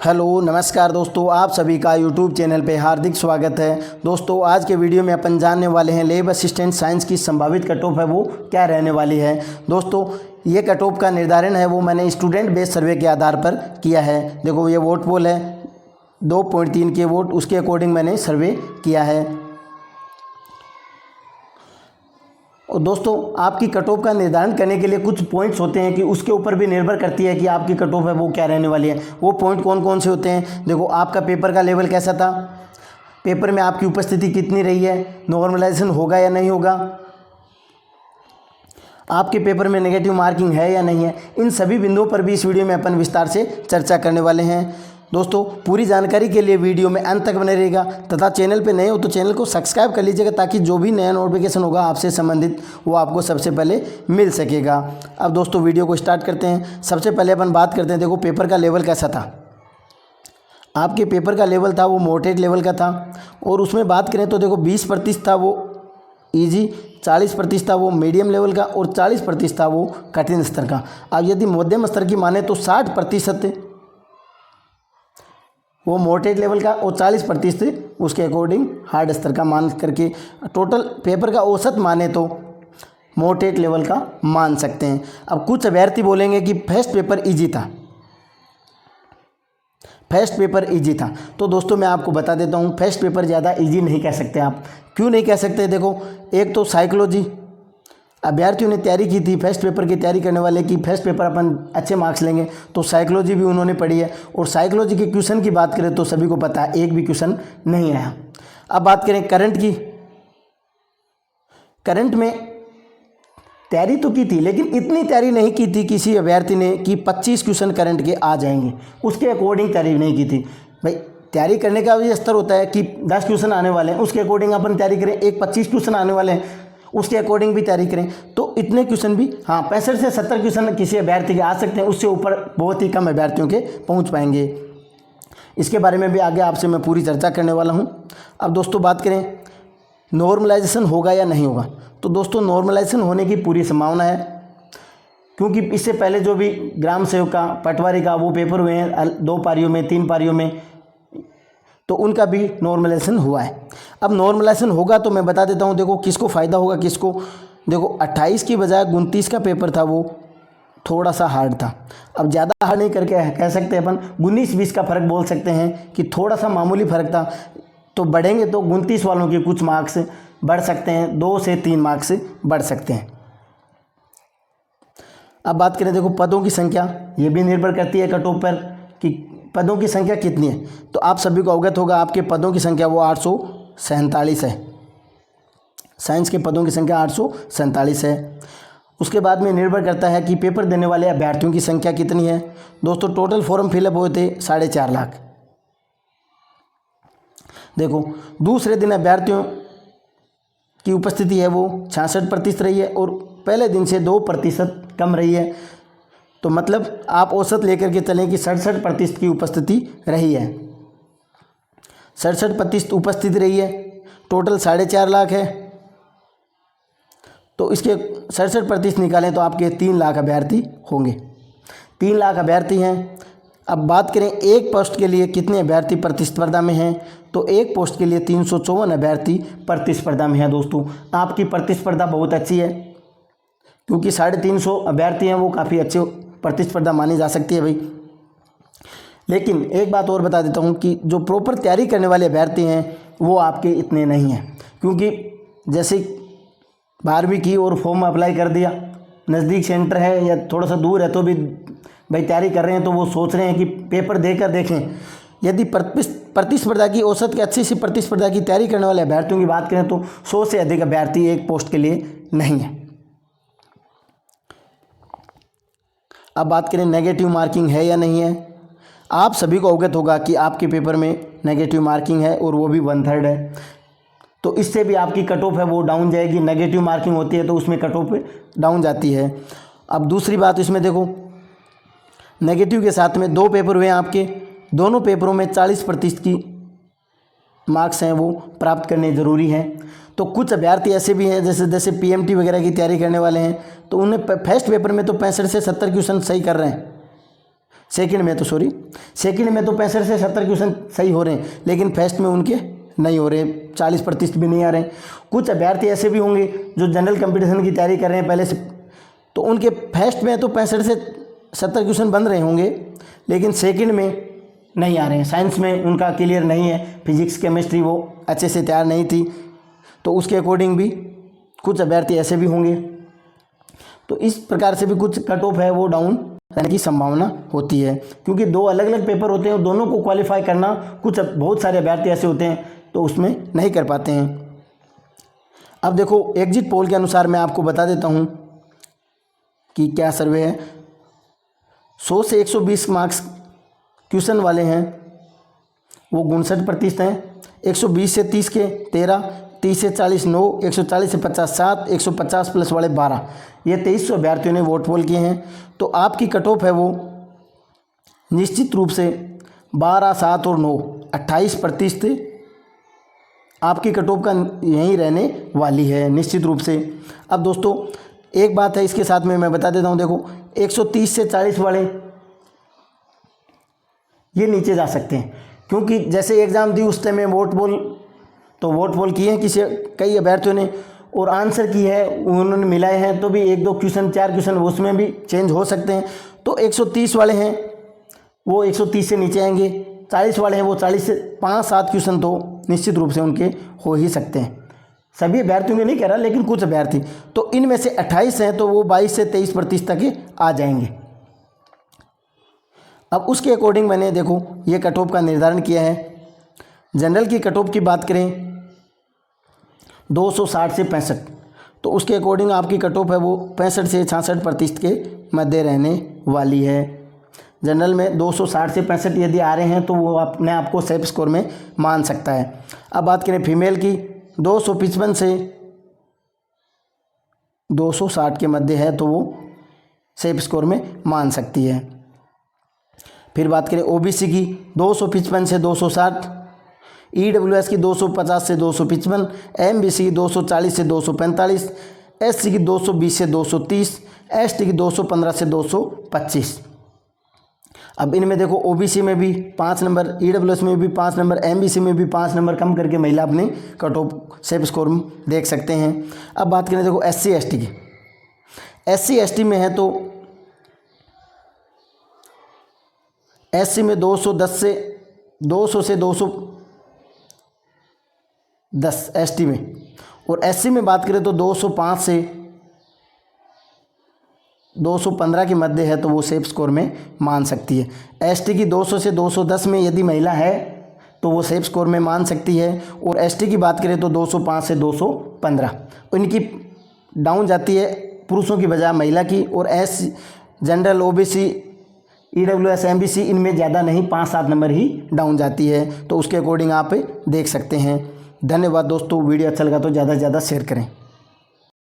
Hello नमस्कार दोस्तों, आप सभी का यूट्यूब चैनल पे हार्दिक स्वागत है। दोस्तों आज के वीडियो में अपन जानने वाले हैं लैब असिस्टेंट साइंस की संभावित कट ऑफ है वो क्या रहने वाली है। दोस्तों ये कट ऑफ का निर्धारण है वो मैंने स्टूडेंट बेस्ड सर्वे के आधार पर किया है। देखो ये वोट पोल है 2.3 के वोट, उसके अकॉर्डिंग मैंने सर्वे किया है। और दोस्तों आपकी कट ऑफ का निर्धारण करने के लिए कुछ पॉइंट्स होते हैं कि उसके ऊपर भी निर्भर करती है कि आपकी कट ऑफ है वो क्या रहने वाली है। वो पॉइंट कौन कौन से होते हैं? देखो आपका पेपर का लेवल कैसा था, पेपर में आपकी उपस्थिति कितनी रही है, नॉर्मलाइजेशन होगा या नहीं होगा, आपके पेपर में नेगेटिव मार्किंग है या नहीं है। इन सभी बिंदुओं पर भी इस वीडियो में अपन विस्तार से चर्चा करने वाले हैं। दोस्तों पूरी जानकारी के लिए वीडियो में अंत तक बने रहेगा तथा चैनल पे नए हो तो चैनल को सब्सक्राइब कर लीजिएगा ताकि जो भी नया नोटिफिकेशन होगा आपसे संबंधित वो आपको सबसे पहले मिल सकेगा। अब दोस्तों वीडियो को स्टार्ट करते हैं। सबसे पहले अपन बात करते हैं, देखो पेपर का लेवल कैसा था। आपके पेपर का लेवल था वो मॉडरेट लेवल का था और उसमें बात करें तो देखो 20% था वो ईजी, 40% था वो मीडियम लेवल का और 40% था वो कठिन स्तर का। अब यदि मध्यम स्तर की माने तो 60% वो मॉडरेट लेवल का और 40% उसके अकॉर्डिंग हार्ड स्तर का मान करके टोटल पेपर का औसत माने तो मॉडरेट लेवल का मान सकते हैं। अब कुछ अभ्यर्थी बोलेंगे कि फर्स्ट पेपर इजी था, फर्स्ट पेपर इजी था। तो दोस्तों मैं आपको बता देता हूँ फर्स्ट पेपर ज़्यादा इजी नहीं कह सकते आप। क्यों नहीं कह सकते? देखो एक तो साइकोलॉजी अभ्यर्थियों ने तैयारी की थी, फर्स्ट पेपर की तैयारी करने वाले कि फर्स्ट पेपर अपन अच्छे मार्क्स लेंगे, तो साइकोलॉजी भी उन्होंने पढ़ी है। और साइकोलॉजी के क्वेश्चन की बात करें तो सभी को पता है एक भी क्वेश्चन नहीं आया। अब बात करें करंट की, करंट में तैयारी तो की थी लेकिन इतनी तैयारी नहीं की थी किसी अभ्यर्थी ने कि 25 क्वेश्चन करंट के आ जाएंगे, उसके अकॉर्डिंग तैयारी नहीं की थी। भाई तैयारी करने का भी स्तर होता है कि 10 क्वेश्चन आने वाले हैं उसके अकॉर्डिंग अपन तैयारी करें, एक 25 क्वेश्चन आने वाले हैं उसके अकॉर्डिंग भी तैयारी करें। तो इतने क्वेश्चन भी 65 से 70 क्वेश्चन किसी अभ्यर्थी के आ सकते हैं, उससे ऊपर बहुत ही कम अभ्यर्थियों के पहुंच पाएंगे। इसके बारे में भी आगे आपसे मैं पूरी चर्चा करने वाला हूं। अब दोस्तों बात करें नॉर्मलाइजेशन होगा या नहीं होगा, तो दोस्तों नॉर्मलाइजेशन होने की पूरी संभावना है क्योंकि इससे पहले जो भी ग्राम सेवक का पटवारी का वो पेपर हुए हैं 2 पारियों में 3 पारियों में, तो उनका भी नॉर्मलाइजेशन हुआ है। अब नॉर्मलाइजेशन होगा तो मैं बता देता हूँ, देखो किसको फ़ायदा होगा किसको। देखो 28 की बजाय 29 का पेपर था वो थोड़ा सा हार्ड था। अब ज़्यादा हार्ड नहीं करके कह सकते अपन 19-20 का फ़र्क बोल सकते हैं कि थोड़ा सा मामूली फ़र्क था। तो बढ़ेंगे तो 29 वालों के कुछ मार्क्स बढ़ सकते हैं, 2 से 3 मार्क्स बढ़ सकते हैं। अब बात करें देखो पदों की संख्या, ये भी निर्भर करती है कट ऑफ पर कि पदों की संख्या कितनी है। तो आप सभी को अवगत होगा आपके पदों की संख्या वो 847 है, साइंस के पदों की संख्या 847 है। उसके बाद में निर्भर करता है कि पेपर देने वाले अभ्यर्थियों की संख्या कितनी है। दोस्तों टोटल फॉर्म फिलअप हुए थे 4.5 लाख। देखो दूसरे दिन अभ्यर्थियों की उपस्थिति है वो 66% रही है और पहले दिन से 2% कम रही है। तो मतलब आप औसत लेकर के चलें कि 67% की उपस्थिति रही है, 67% उपस्थिति रही है। टोटल 4.5 लाख है तो इसके 67% निकालें तो आपके 3 लाख अभ्यर्थी होंगे, 3 लाख अभ्यर्थी हैं। अब बात करें एक पोस्ट के लिए कितने अभ्यर्थी प्रतिस्पर्धा में हैं, तो एक पोस्ट के लिए 354 अभ्यर्थी प्रतिस्पर्धा में हैं। दोस्तों आपकी प्रतिस्पर्धा बहुत अच्छी है क्योंकि 350 अभ्यर्थी हैं, वो काफ़ी अच्छे प्रतिस्पर्धा मानी जा सकती है भाई। लेकिन एक बात और बता देता हूँ कि जो प्रॉपर तैयारी करने वाले अभ्यर्थी हैं वो आपके इतने नहीं हैं, क्योंकि जैसे 12वीं की और फॉर्म अप्लाई कर दिया, नज़दीक सेंटर है या थोड़ा सा दूर है तो भी भाई तैयारी कर रहे हैं, तो वो सोच रहे हैं कि पेपर देकर देखें। यदि प्रतिस्पर्धा की औसत की अच्छी सी प्रतिस्पर्धा की तैयारी करने वाले अभ्यर्थियों की बात करें तो 100 से अधिक अभ्यर्थी एक पोस्ट के लिए नहीं है। अब बात करें नेगेटिव मार्किंग है या नहीं है। आप सभी को अवगत होगा कि आपके पेपर में नेगेटिव मार्किंग है और वो भी 1/3 है, तो इससे भी आपकी कट ऑफ है वो डाउन जाएगी। नेगेटिव मार्किंग होती है तो उसमें कट ऑफ डाउन जाती है। अब दूसरी बात इसमें देखो नेगेटिव के साथ में 2 पेपर हुए हैं आपके, दोनों पेपरों में 40% की मार्क्स हैं वो प्राप्त करने ज़रूरी हैं। तो कुछ अभ्यर्थी ऐसे भी हैं जैसे पीएमटी वगैरह की तैयारी करने वाले हैं, तो उन्हें फर्स्ट पेपर में तो 65 से 70 क्वेश्चन सही कर रहे हैं, सेकंड में तो 65 से 70 क्वेश्चन सही हो रहे हैं, लेकिन फर्स्ट में उनके नहीं हो रहे, 40% भी नहीं आ रहे हैं। कुछ अभ्यर्थी ऐसे भी होंगे जो जनरल कंपटीशन की तैयारी कर रहे हैं पहले से, तो उनके फर्स्ट में तो 65 से 70 क्वेश्चन बन रहे होंगे, लेकिन सेकंड में नहीं आ रहे हैं। साइंस में उनका क्लियर नहीं है, फिजिक्स केमिस्ट्री वो अच्छे से तैयार नहीं थी, तो उसके अकॉर्डिंग भी कुछ अभ्यर्थी ऐसे भी होंगे। तो इस प्रकार से भी कुछ कट ऑफ है वो डाउन रहने की संभावना होती है, क्योंकि दो अलग अलग पेपर होते हैं और दोनों को क्वालिफाई करना कुछ बहुत सारे अभ्यर्थी ऐसे होते हैं तो उसमें नहीं कर पाते हैं। अब देखो एग्जिट पोल के अनुसार मैं आपको बता देता हूँ कि क्या सर्वे है। 100 से 120 मार्क्स क्वेश्चन वाले हैं वो 59% हैं, 120 से 30 के 13, 30 से 40 9, 140 से 50 7, 150 प्लस वाले 12, ये 2300 अभ्यर्थियों ने वोट पोल किए हैं। तो आपकी कट ऑफ है वो निश्चित रूप से 12, 7 और 9 28% आपकी कट ऑफ का यहीं रहने वाली है निश्चित रूप से। अब दोस्तों एक बात है इसके साथ में मैं बता देता हूँ, देखो 130 से 40 वाले ये नीचे जा सकते हैं, क्योंकि जैसे एग्ज़ाम दी उस टाइम में वोट पोल किए हैं कई अभ्यर्थियों ने और आंसर की है उन्होंने मिलाए हैं, तो भी 1-2 क्वेश्चन 4 क्वेश्चन उसमें भी चेंज हो सकते हैं। तो 130 वाले हैं वो 130 से नीचे आएंगे, 40 वाले हैं वो 40 से 5-7 क्वेश्चन तो निश्चित रूप से उनके हो ही सकते हैं। सभी अभ्यर्थियों के नहीं कह रहा, लेकिन कुछ अभ्यर्थी, तो इनमें से 28 हैं तो वो 22 से 23% तक आ जाएंगे। अब उसके अकॉर्डिंग मैंने देखो ये कट ऑफ का निर्धारण किया है। जनरल की कट ऑफ की बात करें 260 से 65, तो उसके अकॉर्डिंग आपकी कट ऑफ है वो 65 से 66% के मध्य रहने वाली है। जनरल में 260 से 65 यदि आ रहे हैं तो वो अपने आप को सेफ स्कोर में मान सकता है। अब बात करें फीमेल की, 255 से 260 के मध्य है तो वो सेफ स्कोर में मान सकती है। फिर बात करें ओबीसी की, 255 से 260, ईडब्ल्यूएस की 250 से 255, एमबीसी की 240 से 245, एससी की 220 से 230, एसटी की 215 से 225। अब इनमें देखो ओबीसी में भी 5 नंबर, ईडब्ल्यूएस में भी 5 नंबर, एमबीसी में भी 5 नंबर कम करके महिला अपनी कट ऑफ सेफ स्कोर में देख सकते हैं। अब बात करें देखो एससी एसटी की, एससी एसटी में है तो एससी में 200 से 210 एसटी में, और एससी में बात करें तो 205 से 215 के मध्य है तो वो सेफ स्कोर में मान सकती है। एसटी की 200 से 210 में यदि महिला है तो वो सेफ स्कोर में मान सकती है, और एसटी की बात करें तो 205 से 215 इनकी डाउन जाती है पुरुषों की बजाय महिला की, और S general OBC EWS MBC इनमें ज़्यादा नहीं 5-7 नंबर ही डाउन जाती है। तो उसके अकॉर्डिंग आप देख सकते हैं। धन्यवाद दोस्तों, वीडियो अच्छा लगा तो ज़्यादा से ज़्यादा शेयर करें।